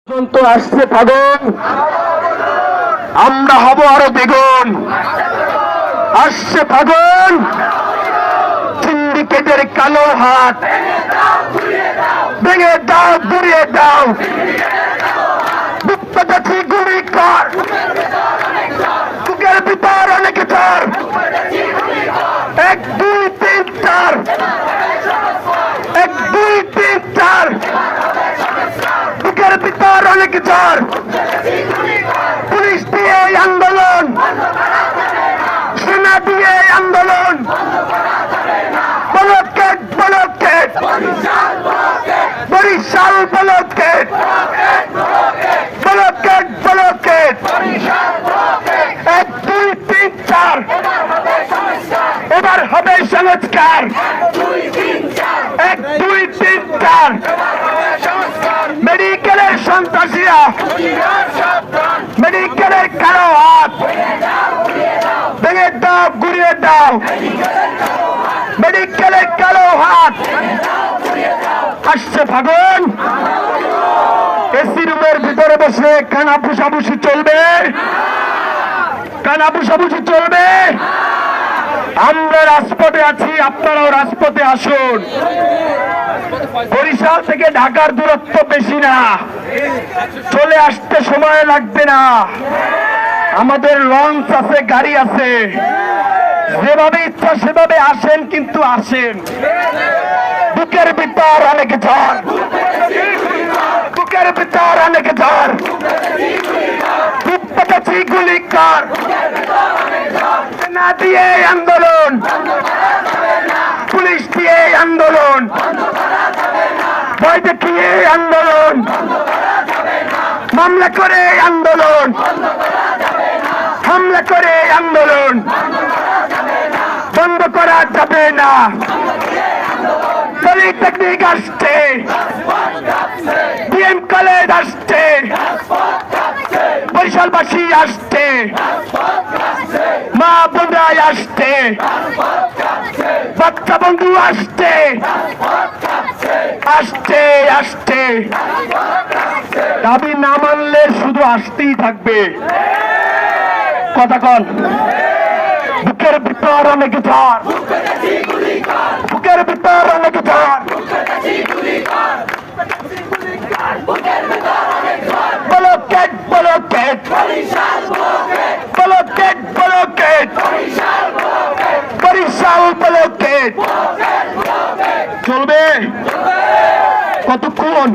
তো আসছে ফাগুন, আমরা হব আরো দ্বিগুণ। আসছে ফাগুন, সিন্ডিকেটের কালো হাত ভেঙে দাও, গুড়িয়ে দাও। বুকটাছি গুলি কর, বুকের ভিতর অনেক ঝড়। 1 2 3 4, 1 2 3 4, বুকের ভিতর অনেক ঝড়। পুলিশ দিয়ে আন্দোলন, সেনা দিয়ে আন্দোলন। Blockade blockade, Barishal blockade, blockade blockade. 1 2 3 4, এবার হবে সংস্কার। 1 2 3 4, মেডিকেলের সন্ত্রাসীরা, মেডিকেলের কালো হাত ভেঙে দাও, গুড়িয়ে দাও। মেডিকেলের কালো হাত। আসছে ফাগুন, এসি রুমের ভিতরে বসে কানা ভুষাভুষি চলবে, কানা ভুষাভুষি চলবে। আমরা রাজপথে আছি, আপনারাও রাজপথে আসুন। বরিশাল থেকে ঢাকার দূরত্ব বেশি না, চলে আসতে সময় লাগবে না। আমাদের লঞ্চ আছে, গাড়ি আছে, যেভাবে ইচ্ছা সেভাবে আসেন, কিন্তু আসেন। বুকের ভিতর অনেক ঝড়, বুকের ভিতর অনেক ঝড়। বুক পেতেছি গুলি কর, না দিয়ে আন্দোলন, পুলিশ দিয়ে আন্দোলন, ভয় দেখিয়ে আন্দোলন, মামলা করে আন্দোলন, হামলা করে আন্দোলন বন্ধ করা যাবে না। পলিটেকনিক আসছে, বিএম কলেজ আসছে, বরিশালবাসী আসছে, মা বোনরাই আসছে, বাচ্চা বন্ধু আসছে, আসছে আসছে। দাবি না মানলে শুধু আসতেই থাকবে। কথা কন। বুকের ভিতর অনেক ঝড়, বুকের ভিতর অনেক ঝড়। Blockade blockade, blockade blockade, Barishal blockade. চলবে কতক্ষণ?